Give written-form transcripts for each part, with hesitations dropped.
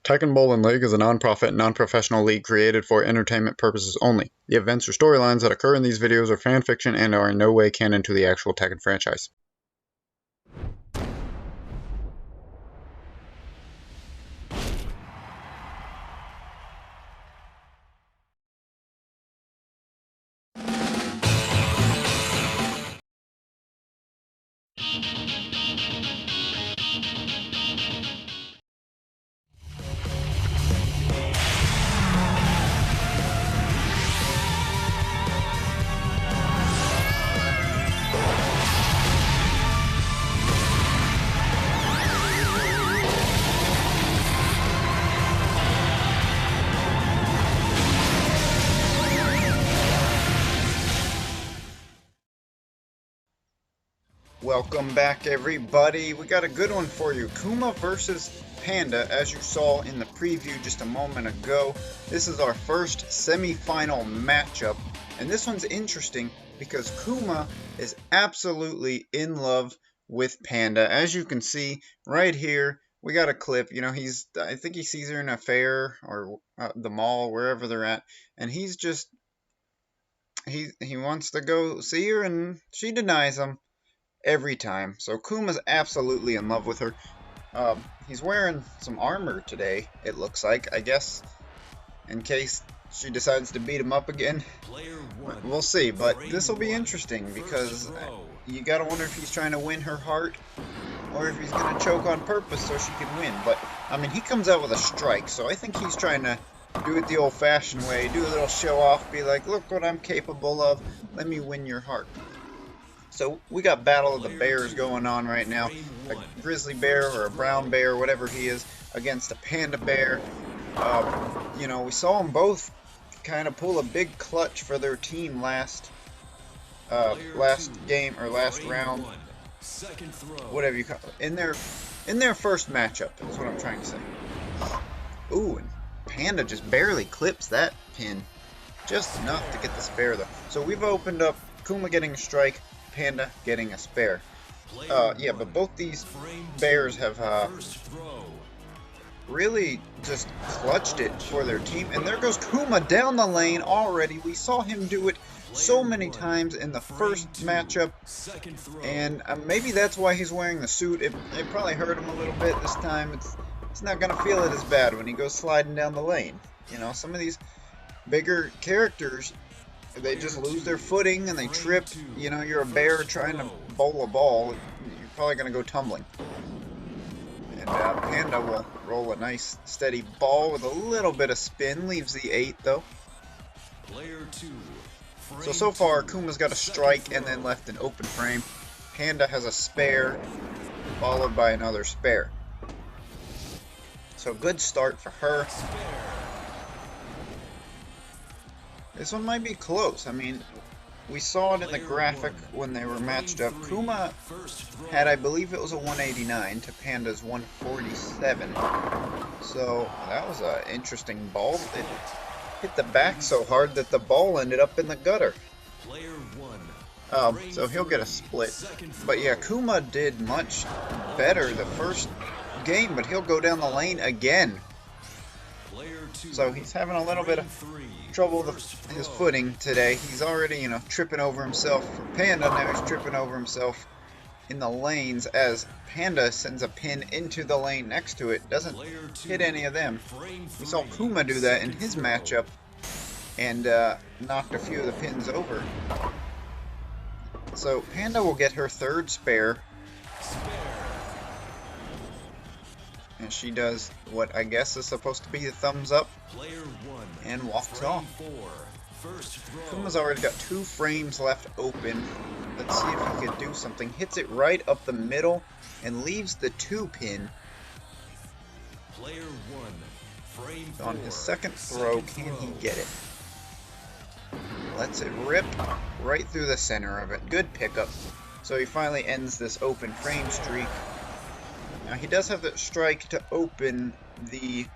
Tekken Bowling League is a non-profit, non-professional league created for entertainment purposes only. The events or storylines that occur in these videos are fan fiction and are in no way canon to the actual Tekken franchise. Welcome back, everybody. We got a good one for you. Kuma versus Panda, as you saw in the preview just a moment ago. This is our first semi-final matchup, and this one's interesting because Kuma is absolutely in love with Panda. As you can see right here, we got a clip. You know, I think he sees her in a fair or the mall, wherever they're at, and he wants to go see her, and she denies him every time. So Kuma's absolutely in love with her. He's wearing some armor today, it looks like, I guess, in case she decides to beat him up again. We'll see, but this will be interesting because you gotta wonder if he's trying to win her heart or if he's gonna choke on purpose so she can win. But I mean, he comes out with a strike, so I think he's trying to do it the old-fashioned way, do a little show off, be like, look what I'm capable of, let me win your heart. So we got Battle of the Bears going on right now. A grizzly bear or a brown bear, whatever he is, against a panda bear. You know, we saw them both kind of pull a big clutch for their team last game or last round, whatever you call it. In their first matchup is what I'm trying to say. Ooh, and Panda just barely clips that pin, just enough to get the spare though. So we've opened up Kuma getting a strike, Panda getting a spare. Yeah, but both these bears have really just clutched it for their team. And there goes Kuma down the lane already. We saw him do it so many times in the first matchup. And maybe that's why he's wearing the suit. It probably hurt him a little bit this time. It's not going to feel it as bad when he goes sliding down the lane. You know, some of these bigger characters, they just lose their footing and they trip. You know, you're a bear trying to bowl a ball, you're probably going to go tumbling. And Panda will roll a nice steady ball with a little bit of spin, leaves the 8 though. So far Kuma's got a strike and then left an open frame. Panda has a spare followed by another spare. So good start for her. This one might be close. I mean, we saw it in the graphic when they were matched up. Kuma had, I believe it was a 189 to Panda's 147. So that was an interesting ball. It hit the back so hard that the ball ended up in the gutter. So he'll get a split. But yeah, Kuma did much better the first game, but he'll go down the lane again. So he's having a little bit of trouble with his footing today. He's already, you know, tripping over himself for Panda. Now he's tripping over himself in the lanes as Panda sends a pin into the lane next to it. Doesn't hit any of them. We saw Kuma do that in his matchup and knocked a few of the pins over. So Panda will get her third spare. And she does what I guess is supposed to be the thumbs up and walks off. Kuma's already got 2 frames left open. Let's see if he could do something. Hits it right up the middle and leaves the 2 pin. On his second throw, can he get it? Lets it rip right through the center of it. Good pickup. So he finally ends this open frame streak. Now he does have the strike to open the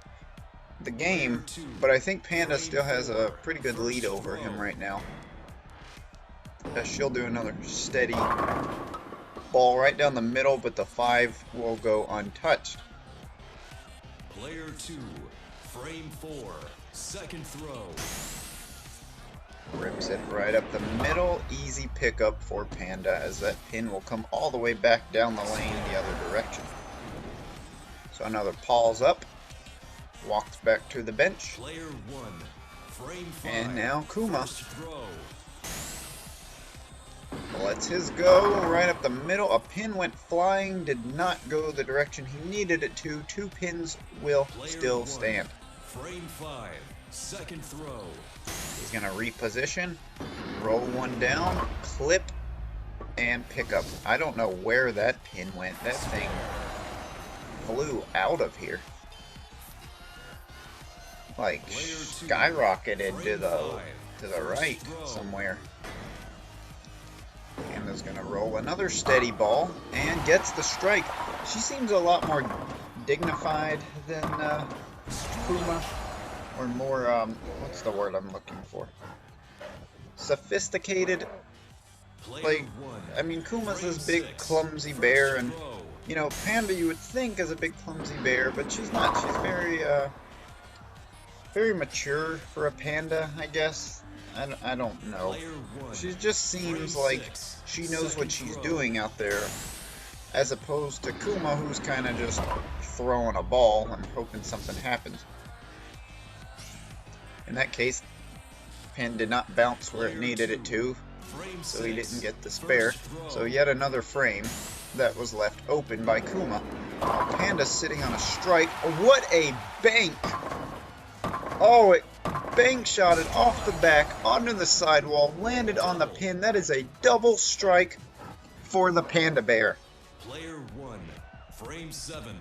game, but I think Panda still has a pretty good lead over him right now. She'll do another steady ball right down the middle, but the 5 will go untouched. Player 2, frame 4, second throw. Rips it right up the middle. Easy pickup for Panda, as that pin will come all the way back down the lane the other direction. So another pause up. Walks back to the bench. Player 1, frame 5, and now Kuma first throw. lets his go right up the middle. A pin went flying, did not go the direction he needed it to. 2 pins will Player still 1, stand. frame 5, second throw. He's going to reposition, roll one down, clip, and pick up. I don't know where that pin went. That thing flew out of here. Like skyrocketed to the right somewhere. Panda's going to roll another steady ball and gets the strike. She seems a lot more dignified than Kuma. Or more, what's the word I'm looking for? Sophisticated. Like, I mean, Kuma's this big, clumsy bear, and, you know, Panda you would think is a big, clumsy bear, but she's not. She's very, very mature for a panda, I guess. I don't know. She just seems like she knows what she's doing out there, as opposed to Kuma, who's kind of just throwing a ball and hoping something happens. In that case, pin did not bounce where it needed it to, so he didn't get the spare. So yet another frame that was left open by Kuma. Panda's sitting on a strike. What a bank! Oh, it bank shot it off the back, onto the sidewall, landed on the pin. That is a double strike for the Panda Bear. Player 1, frame 7.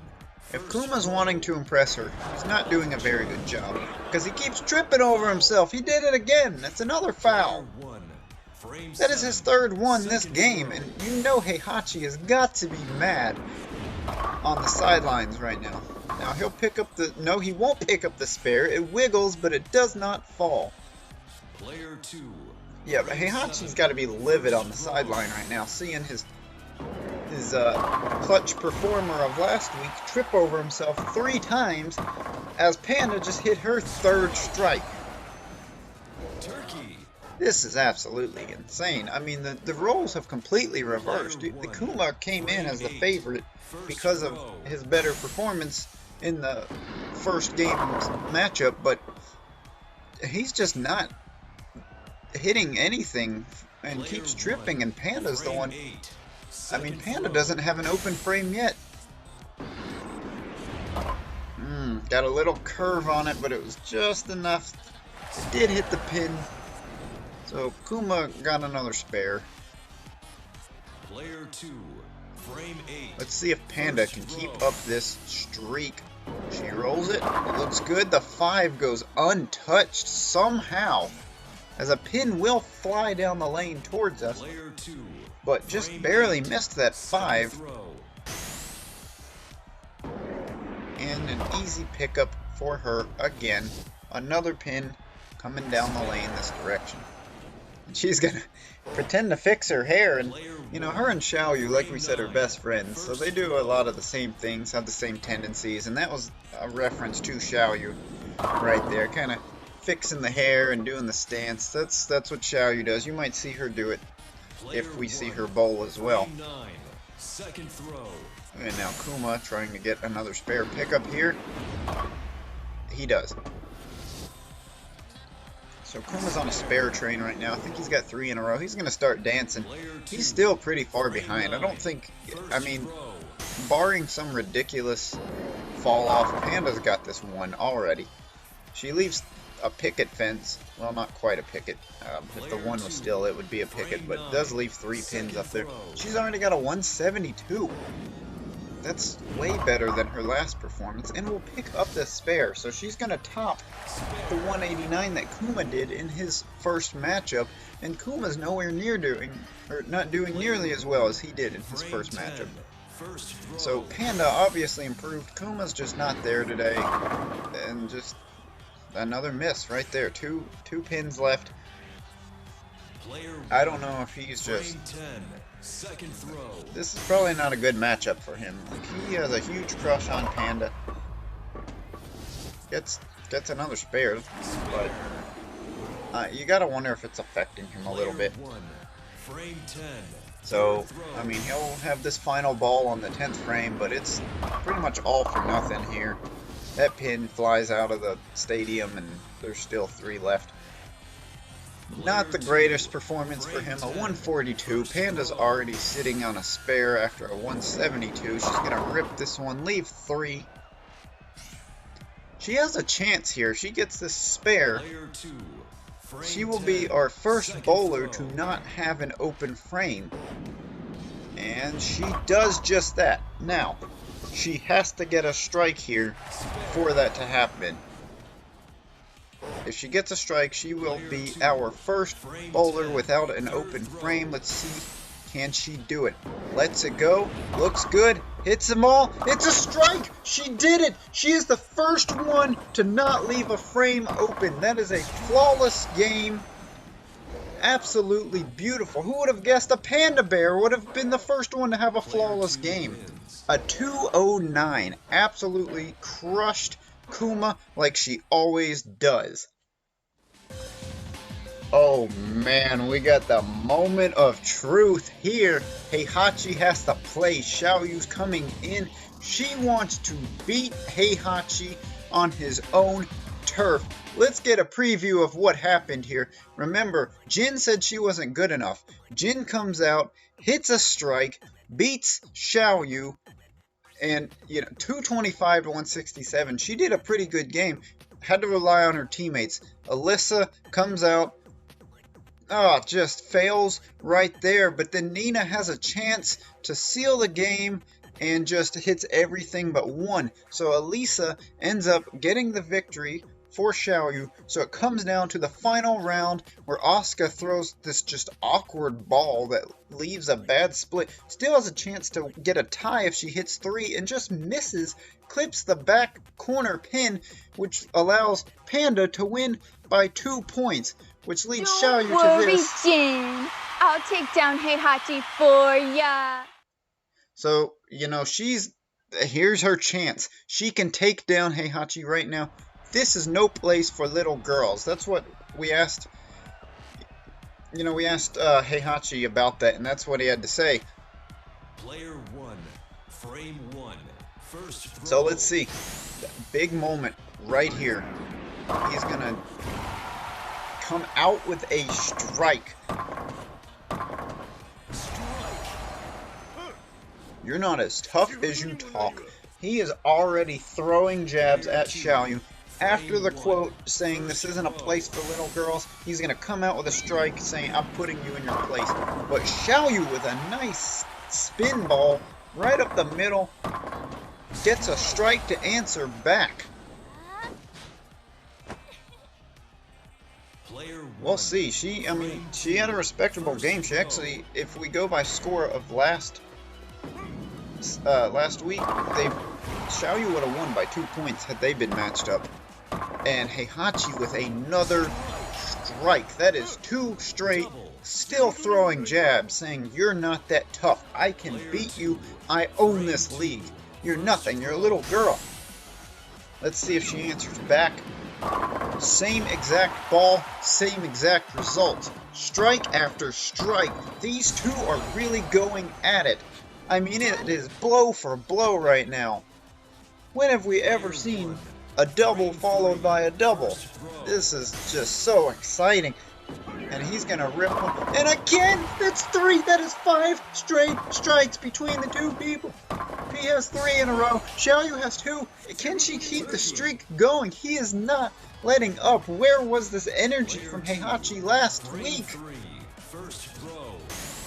If Kuma's wanting to impress her, he's not doing a very good job, because he keeps tripping over himself. He did it again. That's another foul. That is his third one this game, and you know Heihachi has got to be mad on the sidelines right now. Now he'll pick up the... No, he won't pick up the spare. It wiggles, but it does not fall. Player 2. Yeah, but Heihachi's got to be livid on the sideline right now, seeing his clutch performer of last week trip over himself 3 times as Panda just hit her 3rd strike. Turkey. This is absolutely insane. I mean, the roles have completely reversed. The Kuma came in as the favorite because of his better performance in the first game's matchup, but he's just not hitting anything and keeps tripping, and Panda's the one... I mean, Panda doesn't have an open frame yet. Got a little curve on it, but it was just enough. It did hit the pin. So Kuma got another spare. Player 2, frame 8. Let's see if Panda can keep up this streak. She rolls it. It looks good. The 5 goes untouched somehow, as a pin will fly down the lane towards us. Player 2. But just barely missed that 5. And an easy pickup for her again. Another pin coming down the lane this direction. And she's gonna pretend to fix her hair, and you know, her and Xiaoyu, like we said, are best friends, so they do a lot of the same things, have the same tendencies, and that was a reference to Xiaoyu right there, kind of fixing the hair and doing the stance. That's what Xiaoyu does. You might see her do it if we see her bowl as well. Second throw. And now Kuma trying to get another spare pickup here. He does. So Kuma's on a spare train right now. I think he's got 3 in a row. He's going to start dancing. He's still pretty far behind. I don't think, I mean, barring some ridiculous fall off, Panda's got this one already. She leaves a picket fence. Well, not quite a picket. If the one was still, it would be a picket, but it does leave 3 pins up there. She's already got a 172. That's way better than her last performance, and will pick up the spare. So she's going to top the 189 that Kuma did in his first matchup, and Kuma's nowhere near doing, or not doing nearly as well as he did in his first matchup. So Panda obviously improved. Kuma's just not there today, and just another miss right there. Two pins left. I don't know if he's just... Second throw. This is probably not a good matchup for him. Like, he has a huge crush on Panda. gets another spare, but you gotta wonder if it's affecting him a little bit. Frame 10. So, I mean, he'll have this final ball on the 10th frame, but it's pretty much all for nothing here. That pin flies out of the stadium, and there's still 3 left. Not the greatest performance for him, a 142. Panda's already sitting on a spare after a 172. She's going to rip this one, leave 3. She has a chance here. She gets this spare. She will be our first bowler to not have an open frame. And she does just that. Now, she has to get a strike here for that to happen. If she gets a strike, she will be our first bowler without an open frame. Let's see, can she do it? Lets it go, looks good, hits them all, it's a strike! She did it! She is the first one to not leave a frame open. That is a flawless game. Absolutely beautiful. Who would have guessed a panda bear would have been the first one to have a flawless game? A 209. Absolutely crushed Kuma like she always does. Oh man, we got the moment of truth here. Heihachi has to play. Xiaoyu's coming in. She wants to beat Heihachi on his own turf. Let's get a preview of what happened here. Remember, Jin said she wasn't good enough. Jin comes out, hits a strike, beats Xiaoyu, and 225 to 167. She did a pretty good game. Had to rely on her teammates. Alyssa comes out, just fails right there. But then Nina has a chance to seal the game and just hits everything but 1. So Elisa ends up getting the victory for Xiaoyu. So it comes down to the final round where Asuka throws this just awkward ball that leaves a bad split. Still has a chance to get a tie if she hits 3 and just misses. Clips the back corner pin, which allows Panda to win by 2 points, which leads Xiaoyu to this. Jin. I'll take down Heihachi for ya. So, here's her chance. She can take down Heihachi right now. This is no place for little girls. That's what we asked. We asked Heihachi about that, and that's what he had to say. Player 1, frame 1, first throw. So let's see. Big moment right here. He's gonna come out with a strike. You're not as tough as you talk. He is already throwing jabs at Xiaoyu. After the quote saying this isn't a place for little girls, he's going to come out with a strike saying I'm putting you in your place. But Xiaoyu with a nice spin ball right up the middle gets a strike to answer back. We'll see. She had a respectable game. She actually, if we go by score of last week, Xiaoyu would have won by 2 points had they been matched up. And Heihachi with another strike. That is 2 straight, still throwing jabs, saying you're not that tough. I can beat you. I own this league. You're nothing. You're a little girl. Let's see if she answers back. Same exact ball, same exact result. Strike after strike. These two are really going at it. I mean, it is blow for blow right now. When have we ever seen a double followed by a double? This is just so exciting. And he's gonna rip one. And again, that's 3. That is 5 straight strikes between the 2 people. He has 3 in a row. Xiaoyu has 2. Can she keep the streak going? He is not letting up. Where was this energy from Heihachi last week?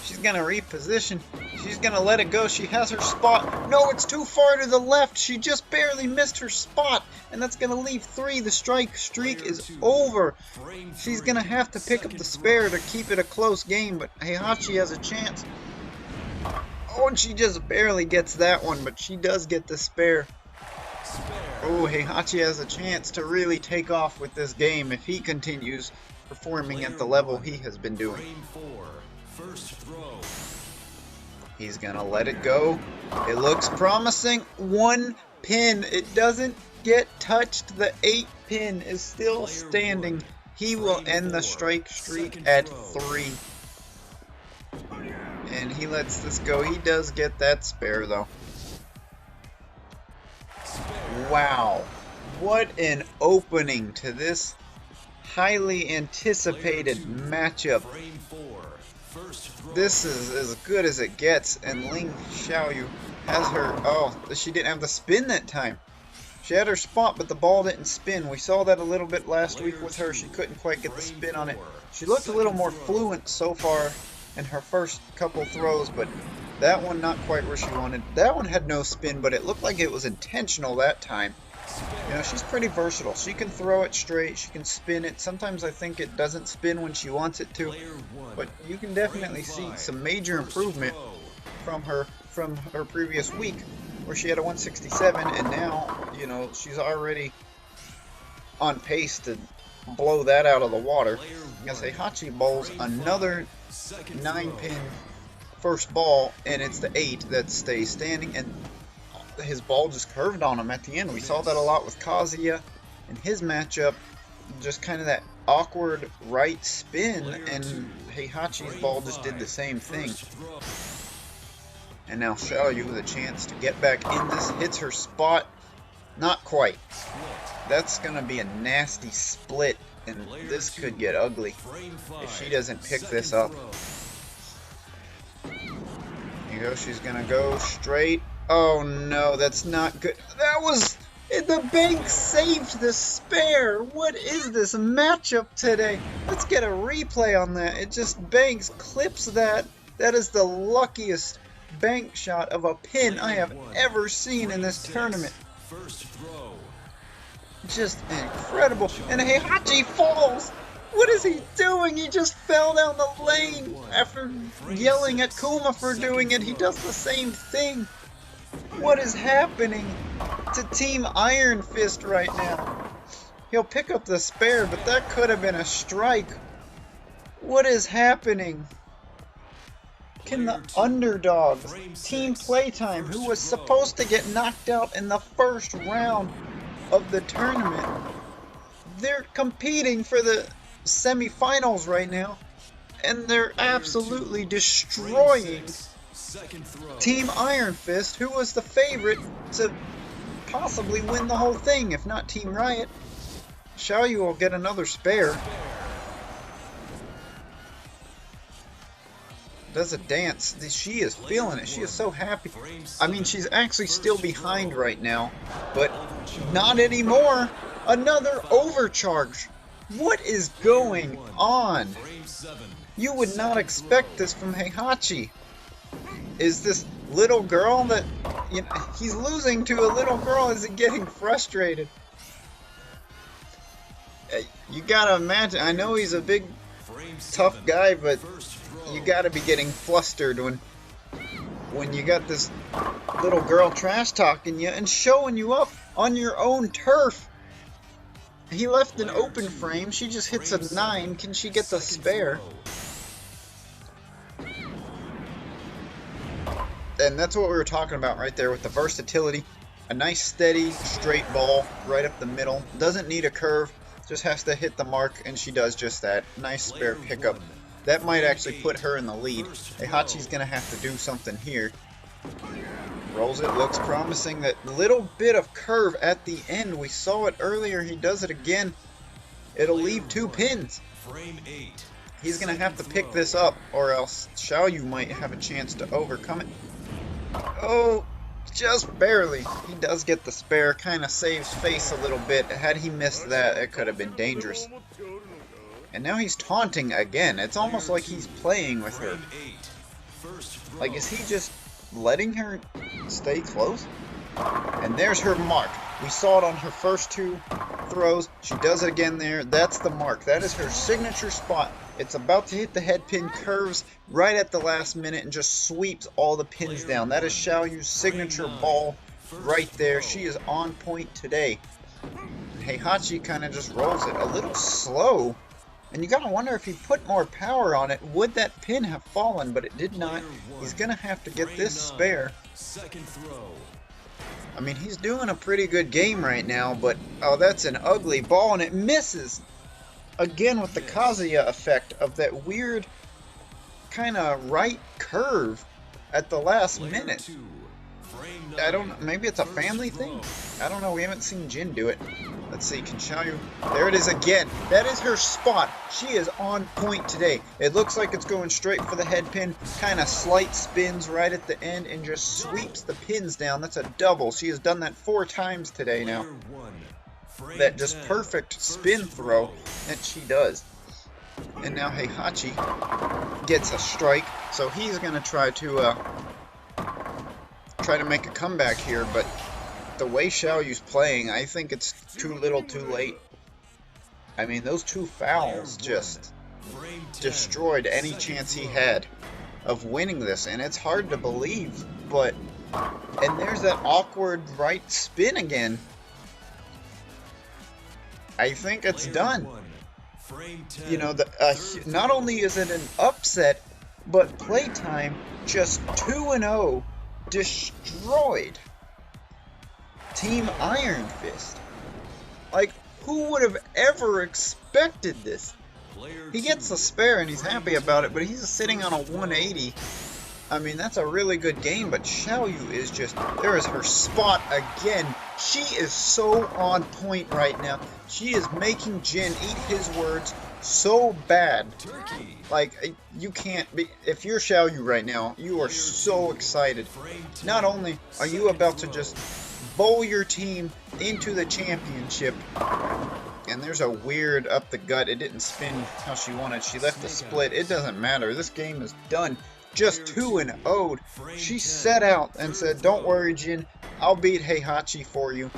She's gonna reposition. She's gonna let it go. She has her spot. No, it's too far to the left. She just barely missed her spot. And that's gonna leave 3. The strike streak is over. She's gonna have to pick up the spare to keep it a close game, but Heihachi has a chance. Oh, and she just barely gets that one, but she does get the spare. Oh, Heihachi has a chance to really take off with this game if he continues performing at the level he has been doing. He's gonna let it go. It looks promising. 1 pin. It doesn't get touched. The 8 pin is still standing. He will end the strike streak at 3. And he lets this go. He does get that spare though. Wow. What an opening to this highly anticipated matchup. This is as good as it gets, and Ling Xiaoyu has her, oh, she didn't have the spin that time. She had her spot, but the ball didn't spin. We saw that a little bit last week with her. She couldn't quite get the spin on it. She looked a little more fluent so far in her first couple throws, but that one not quite where she wanted. That one had no spin, but it looked like it was intentional that time. You know, she's pretty versatile. She can throw it straight, she can spin it. Sometimes I think it doesn't spin when she wants it to, but you can definitely see some major improvement from her previous week, where she had a 167, and now, you know, she's already on pace to blow that out of the water. As Heihachi bowls another 9-pin first ball, and it's the 8 that stays standing, and his ball just curved on him at the end. We saw that a lot with Kazuya in his matchup, just kind of that awkward right spin, and Heihachi's ball just did the same thing. And now Xiaoyu with a chance to get back in this, hits her spot. Not quite. That's going to be a nasty split, and this could get ugly if she doesn't pick this up. There you go, she's going to go straight. Oh no, that's not good. That was... The bank saved the spare. What is this matchup today? Let's get a replay on that. It just banks, clips that. That is the luckiest bank shot of a pin I have ever seen in this tournament. Just incredible. And Heihachi falls. What is he doing? He just fell down the lane. After yelling at Kuma for doing it, he does the same thing. What is happening to Team Iron Fist right now? He'll pick up the spare, but that could have been a strike. What is happening? Can the underdogs, Team Playtime, who was supposed to get knocked out in the first round of the tournament, they're competing for the semifinals right now, and they're absolutely destroying Team Iron Fist, who was the favorite to possibly win the whole thing, if not Team Riot. Xiaoyu will get another spare. Does a dance. She is feeling it. She is so happy. I mean, she's actually still behind right now, but not anymore. Another overcharge. What is going on? You would not expect this from Heihachi. Is this little girl that, you know, he's losing to a little girl? Is he getting frustrated? You gotta imagine, I know he's a big, tough guy, but you gotta be getting flustered when you got this little girl trash talking you and showing you up on your own turf. He left an open frame, she just hits a 9, can she get the spare? And that's what we were talking about right there with the versatility. A nice steady straight ball right up the middle. Doesn't need a curve, just has to hit the mark, and she does just that. Nice spare pickup. That might actually put her in the lead. Heihachi's going to have to do something here. Rolls it, looks promising. That little bit of curve at the end, we saw it earlier, he does it again. It'll leave 2 pins. He's going to have to pick this up, or else Xiaoyu might have a chance to overcome it. Oh, just barely. He does get the spare, kind of saves face a little bit. Had he missed that, it could have been dangerous. And now he's taunting again. It's almost like he's playing with her. Like, is he just letting her stay close? And there's her mark. We saw it on her first 2 throws. She does it again there. That's the mark. That is her signature spot. It's about to hit the head pin, curves right at the last minute, and just sweeps all the pins down. That is Xiaoyu's signature ball right there. She is on point today. Heihachi kind of just rolls it a little slow. And you gotta wonder, if he put more power on it, would that pin have fallen? But it did not. He's gonna have to get this spare. I mean, he's doing a pretty good game right now, but oh, that's an ugly ball, and it misses. Again with the Kazuya effect of that weird kind of right curve at the last minute. I don't know, maybe it's a family thing? I don't know, we haven't seen Jin do it. Let's see, can Xiaoyu... There it is again. That is her spot. She is on point today. It looks like it's going straight for the head pin. Kind of slight spins right at the end and just sweeps the pins down. That's a double. She has done that 4 times today now. That just perfect spin throw that she does. And now Heihachi gets a strike, so he's going to try to make a comeback here, but the way Xiaoyu's playing, I think it's too little too late. I mean, those 2 fouls just destroyed any chance he had of winning this, and it's hard to believe, but... And there's that awkward right spin again. I think it's done. You know, not only is it an upset, but Playtime just 2-0 destroyed Team Iron Fist. Like, who would have ever expected this? He gets a spare and he's happy about it, but he's sitting on a 180. I mean, that's a really good game, but Xiaoyu is just... There is her spot again. She is so on point right now. She is making Jin eat his words so bad. Like, you can't be... If you're Xiaoyu right now, you are so excited. Not only are you about to just bowl your team into the championship, and there's a weird up the gut. It didn't spin how she wanted. She left the split. It doesn't matter. This game is done. Just 2-0'd. She set out and said, don't worry, Jin, I'll beat Heihachi for you.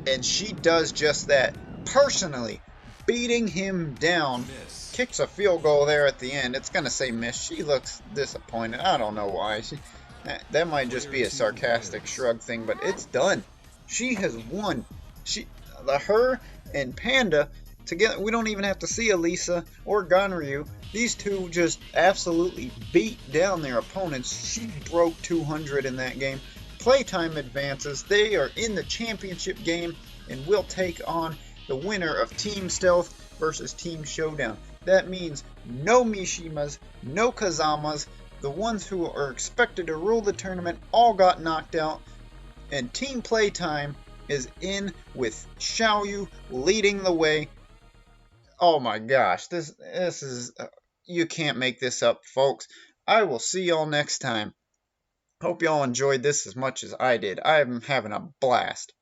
And she does just that. Personally, beating him down. Kicks a field goal there at the end. It's going to say miss. She looks disappointed. I don't know why. That might just be a sarcastic shrug thing, but it's done. She has won. Her and Panda together, we don't even have to see Elisa or Ganryu. These two just absolutely beat down their opponents. She broke 200 in that game. Playtime advances. They are in the championship game and will take on the winner of Team Stealth versus Team Showdown. That means no Mishimas, no Kazamas. The ones who are expected to rule the tournament all got knocked out. And Team Playtime is in with Xiaoyu leading the way. Oh my gosh, this is... you can't make this up, folks. I will see y'all next time. Hope y'all enjoyed this as much as I did. I'm having a blast.